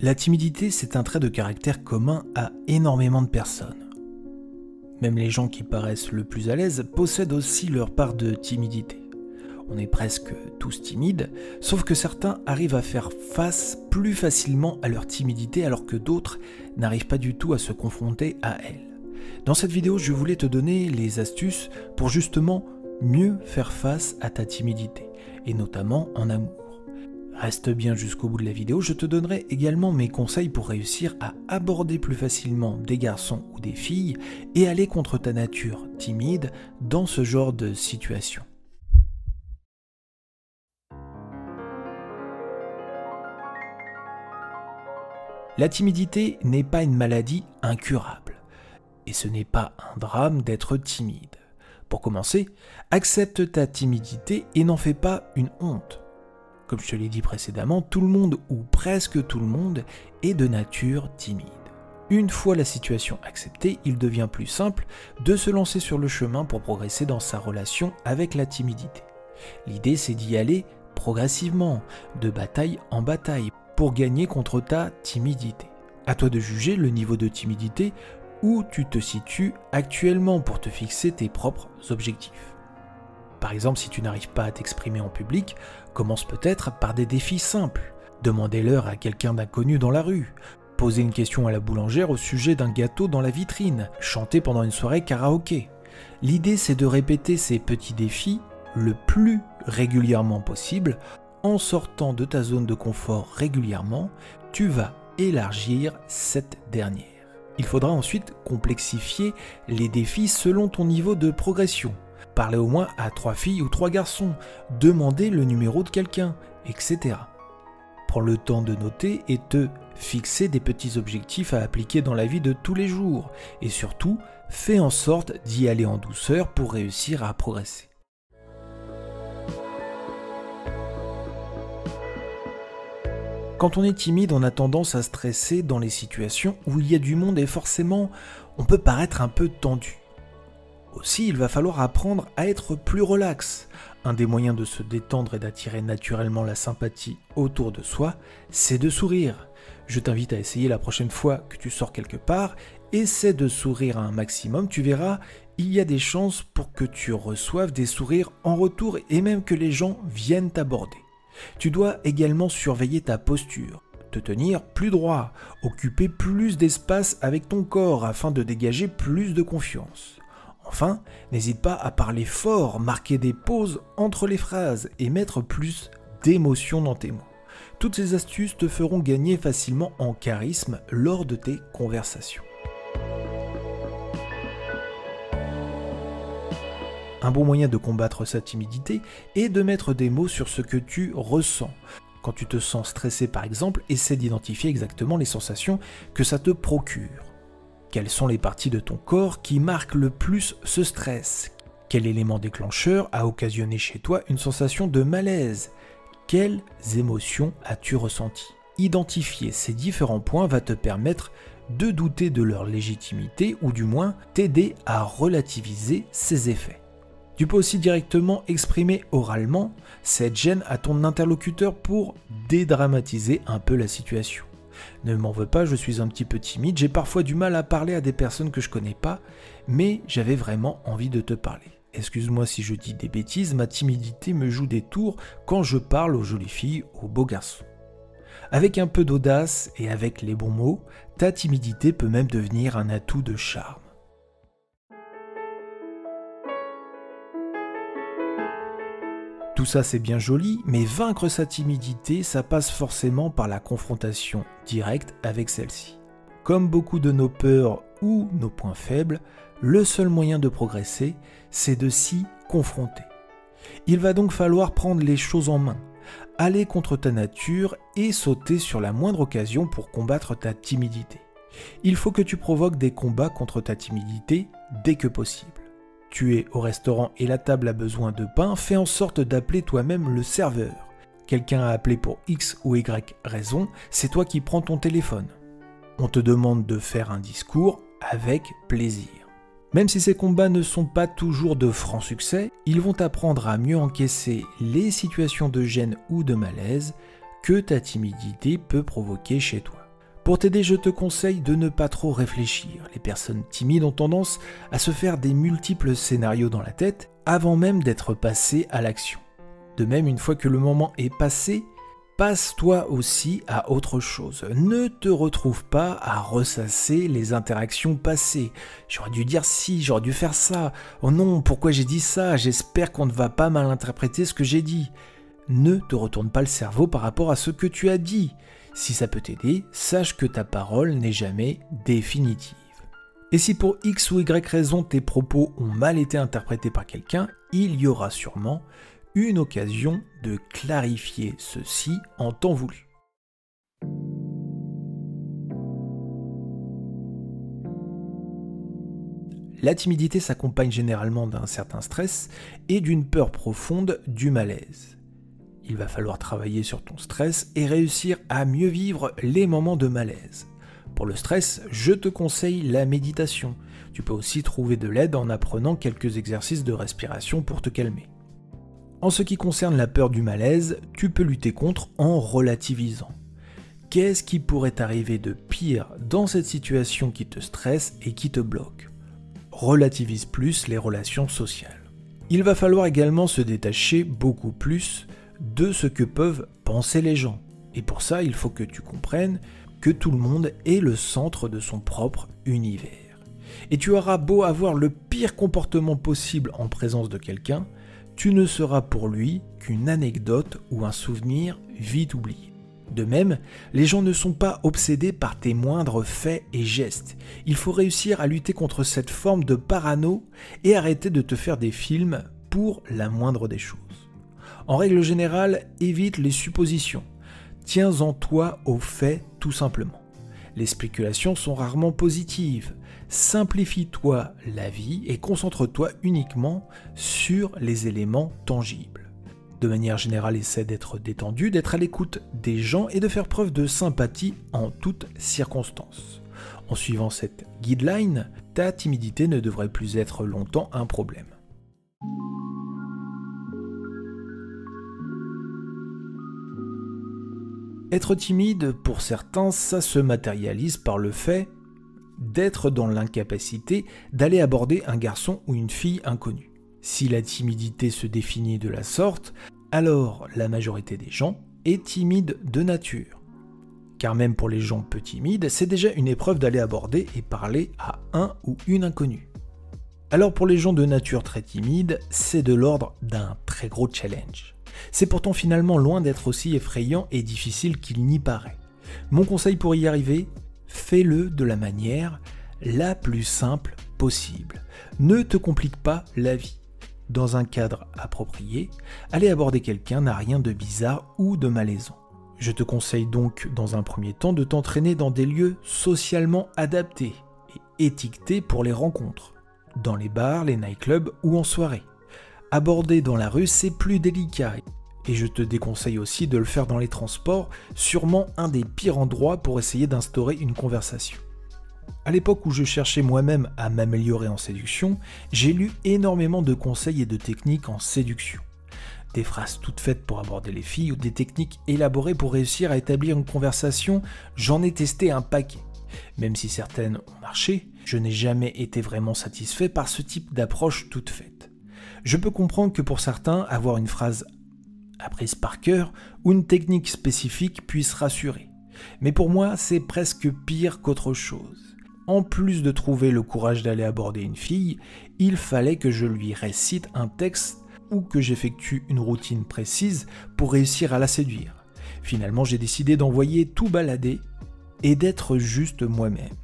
La timidité, c'est un trait de caractère commun à énormément de personnes. Même les gens qui paraissent le plus à l'aise possèdent aussi leur part de timidité. On est presque tous timides, sauf que certains arrivent à faire face plus facilement à leur timidité alors que d'autres n'arrivent pas du tout à se confronter à elle. Dans cette vidéo, je voulais te donner les astuces pour justement mieux faire face à ta timidité, et notamment en amour. Reste bien jusqu'au bout de la vidéo, je te donnerai également mes conseils pour réussir à aborder plus facilement des garçons ou des filles et aller contre ta nature timide dans ce genre de situation. La timidité n'est pas une maladie incurable, et ce n'est pas un drame d'être timide. Pour commencer, accepte ta timidité et n'en fais pas une honte. Comme je te l'ai dit précédemment, tout le monde ou presque tout le monde est de nature timide. Une fois la situation acceptée, il devient plus simple de se lancer sur le chemin pour progresser dans sa relation avec la timidité. L'idée, c'est d'y aller progressivement, de bataille en bataille, pour gagner contre ta timidité. À toi de juger le niveau de timidité où tu te situes actuellement pour te fixer tes propres objectifs. Par exemple, si tu n'arrives pas à t'exprimer en public, commence peut-être par des défis simples. Demander l'heure à quelqu'un d'inconnu dans la rue, poser une question à la boulangère au sujet d'un gâteau dans la vitrine, chanter pendant une soirée karaoké. L'idée, c'est de répéter ces petits défis le plus régulièrement possible. En sortant de ta zone de confort régulièrement, tu vas élargir cette dernière. Il faudra ensuite complexifier les défis selon ton niveau de progression. Parler au moins à 3 filles ou 3 garçons, demander le numéro de quelqu'un, etc. Prends le temps de noter et te fixer des petits objectifs à appliquer dans la vie de tous les jours. Et surtout, fais en sorte d'y aller en douceur pour réussir à progresser. Quand on est timide, on a tendance à stresser dans les situations où il y a du monde et forcément, on peut paraître un peu tendu. Aussi, il va falloir apprendre à être plus relax. Un des moyens de se détendre et d'attirer naturellement la sympathie autour de soi, c'est de sourire. Je t'invite à essayer la prochaine fois que tu sors quelque part, essaie de sourire un maximum, tu verras, il y a des chances pour que tu reçoives des sourires en retour et même que les gens viennent t'aborder. Tu dois également surveiller ta posture, te tenir plus droit, occuper plus d'espace avec ton corps afin de dégager plus de confiance. Enfin, n'hésite pas à parler fort, marquer des pauses entre les phrases et mettre plus d'émotion dans tes mots. Toutes ces astuces te feront gagner facilement en charisme lors de tes conversations. Un bon moyen de combattre sa timidité est de mettre des mots sur ce que tu ressens. Quand tu te sens stressé par exemple, essaie d'identifier exactement les sensations que ça te procure. Quelles sont les parties de ton corps qui marquent le plus ce stress? Quel élément déclencheur a occasionné chez toi une sensation de malaise? Quelles émotions as-tu ressenties? Identifier ces différents points va te permettre de douter de leur légitimité ou du moins t'aider à relativiser ces effets. Tu peux aussi directement exprimer oralement cette gêne à ton interlocuteur pour dédramatiser un peu la situation. Ne m'en veux pas, je suis un petit peu timide, j'ai parfois du mal à parler à des personnes que je connais pas, mais j'avais vraiment envie de te parler. Excuse-moi si je dis des bêtises, ma timidité me joue des tours quand je parle aux jolies filles, aux beaux garçons. Avec un peu d'audace et avec les bons mots, ta timidité peut même devenir un atout de charme. Tout ça c'est bien joli, mais vaincre sa timidité, ça passe forcément par la confrontation directe avec celle-ci. Comme beaucoup de nos peurs ou nos points faibles, le seul moyen de progresser, c'est de s'y confronter. Il va donc falloir prendre les choses en main, aller contre ta nature et sauter sur la moindre occasion pour combattre ta timidité. Il faut que tu provoques des combats contre ta timidité dès que possible. Tu es au restaurant et la table a besoin de pain, fais en sorte d'appeler toi-même le serveur. Quelqu'un a appelé pour X ou Y raison, c'est toi qui prends ton téléphone. On te demande de faire un discours avec plaisir. Même si ces combats ne sont pas toujours de francs succès, ils vont t'apprendre à mieux encaisser les situations de gêne ou de malaise que ta timidité peut provoquer chez toi. Pour t'aider, je te conseille de ne pas trop réfléchir. Les personnes timides ont tendance à se faire des multiples scénarios dans la tête avant même d'être passées à l'action. De même, une fois que le moment est passé, passe-toi aussi à autre chose. Ne te retrouve pas à ressasser les interactions passées. J'aurais dû dire ci, j'aurais dû faire ça. Oh non, pourquoi j'ai dit ça? J'espère qu'on ne va pas mal interpréter ce que j'ai dit. Ne te retourne pas le cerveau par rapport à ce que tu as dit. Si ça peut t'aider, sache que ta parole n'est jamais définitive. Et si pour X ou Y raison tes propos ont mal été interprétés par quelqu'un, il y aura sûrement une occasion de clarifier ceci en temps voulu. La timidité s'accompagne généralement d'un certain stress et d'une peur profonde du malaise. Il va falloir travailler sur ton stress et réussir à mieux vivre les moments de malaise. Pour le stress, je te conseille la méditation. Tu peux aussi trouver de l'aide en apprenant quelques exercices de respiration pour te calmer. En ce qui concerne la peur du malaise, tu peux lutter contre en relativisant. Qu'est-ce qui pourrait arriver de pire dans cette situation qui te stresse et qui te bloque? Relativise plus les relations sociales. Il va falloir également se détacher beaucoup plus de ce que peuvent penser les gens. Et pour ça, il faut que tu comprennes que tout le monde est le centre de son propre univers. Et tu auras beau avoir le pire comportement possible en présence de quelqu'un, tu ne seras pour lui qu'une anecdote ou un souvenir vite oublié. De même, les gens ne sont pas obsédés par tes moindres faits et gestes. Il faut réussir à lutter contre cette forme de parano et arrêter de te faire des films pour la moindre des choses. En règle générale, évite les suppositions. Tiens-en toi aux faits tout simplement. Les spéculations sont rarement positives. Simplifie-toi la vie et concentre-toi uniquement sur les éléments tangibles. De manière générale, essaie d'être détendu, d'être à l'écoute des gens et de faire preuve de sympathie en toutes circonstances. En suivant cette guideline, ta timidité ne devrait plus être longtemps un problème. Être timide, pour certains, ça se matérialise par le fait d'être dans l'incapacité d'aller aborder un garçon ou une fille inconnue. Si la timidité se définit de la sorte, alors la majorité des gens est timide de nature. Car même pour les gens peu timides, c'est déjà une épreuve d'aller aborder et parler à un ou une inconnue. Alors pour les gens de nature très timide, c'est de l'ordre d'un très gros challenge. C'est pourtant finalement loin d'être aussi effrayant et difficile qu'il n'y paraît. Mon conseil pour y arriver, fais-le de la manière la plus simple possible. Ne te complique pas la vie. Dans un cadre approprié, aller aborder quelqu'un n'a rien de bizarre ou de malaisant. Je te conseille donc dans un premier temps de t'entraîner dans des lieux socialement adaptés et étiquetés pour les rencontres, dans les bars, les nightclubs ou en soirée. Aborder dans la rue, c'est plus délicat. Et je te déconseille aussi de le faire dans les transports, sûrement un des pires endroits pour essayer d'instaurer une conversation. À l'époque où je cherchais moi-même à m'améliorer en séduction, j'ai lu énormément de conseils et de techniques en séduction. Des phrases toutes faites pour aborder les filles ou des techniques élaborées pour réussir à établir une conversation, j'en ai testé un paquet. Même si certaines ont marché, je n'ai jamais été vraiment satisfait par ce type d'approche toute faite. Je peux comprendre que pour certains, avoir une phrase apprise par cœur ou une technique spécifique puisse rassurer. Mais pour moi, c'est presque pire qu'autre chose. En plus de trouver le courage d'aller aborder une fille, il fallait que je lui récite un texte ou que j'effectue une routine précise pour réussir à la séduire. Finalement, j'ai décidé d'envoyer tout balader et d'être juste moi-même.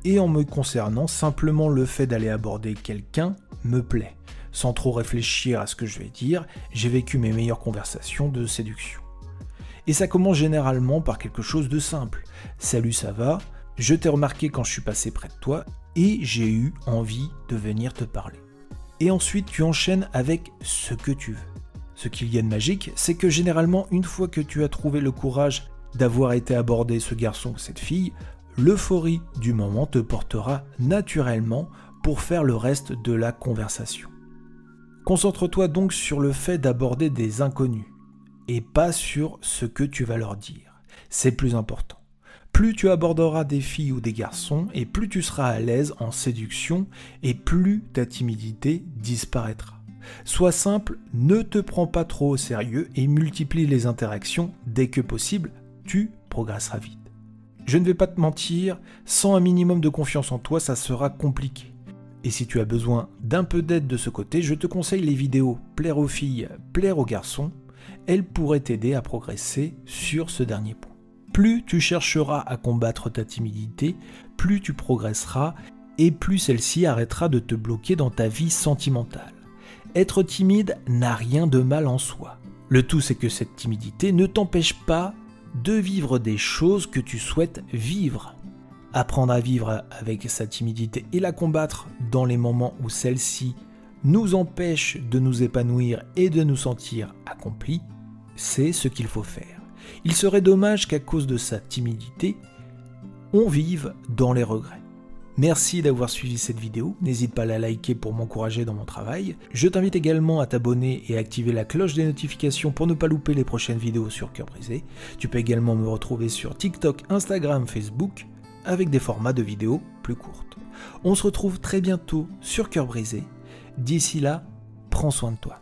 Et en me concernant, simplement le fait d'aller aborder quelqu'un me plaît. Sans trop réfléchir à ce que je vais dire, j'ai vécu mes meilleures conversations de séduction. Et ça commence généralement par quelque chose de simple. « Salut, ça va ? Je t'ai remarqué quand je suis passé près de toi et j'ai eu envie de venir te parler. » Et ensuite, tu enchaînes avec ce que tu veux. Ce qu'il y a de magique, c'est que généralement, une fois que tu as trouvé le courage d'avoir été abordé ce garçon ou cette fille, l'euphorie du moment te portera naturellement pour faire le reste de la conversation. Concentre-toi donc sur le fait d'aborder des inconnus et pas sur ce que tu vas leur dire. C'est plus important. Plus tu aborderas des filles ou des garçons, et plus tu seras à l'aise en séduction, et plus ta timidité disparaîtra. Sois simple, ne te prends pas trop au sérieux et multiplie les interactions dès que possible, tu progresseras vite. Je ne vais pas te mentir, sans un minimum de confiance en toi, ça sera compliqué. Et si tu as besoin d'un peu d'aide de ce côté, je te conseille les vidéos Plaire aux filles, plaire aux garçons. Elles pourraient t'aider à progresser sur ce dernier point. Plus tu chercheras à combattre ta timidité, plus tu progresseras et plus celle-ci arrêtera de te bloquer dans ta vie sentimentale. Être timide n'a rien de mal en soi. Le tout, c'est que cette timidité ne t'empêche pas de vivre des choses que tu souhaites vivre. Apprendre à vivre avec sa timidité et la combattre dans les moments où celle-ci nous empêche de nous épanouir et de nous sentir accomplis, c'est ce qu'il faut faire. Il serait dommage qu'à cause de sa timidité, on vive dans les regrets. Merci d'avoir suivi cette vidéo, n'hésite pas à la liker pour m'encourager dans mon travail. Je t'invite également à t'abonner et à activer la cloche des notifications pour ne pas louper les prochaines vidéos sur Cœur Brisé. Tu peux également me retrouver sur TikTok, Instagram, Facebook, avec des formats de vidéos plus courtes. On se retrouve très bientôt sur Cœur Brisé. D'ici là, prends soin de toi.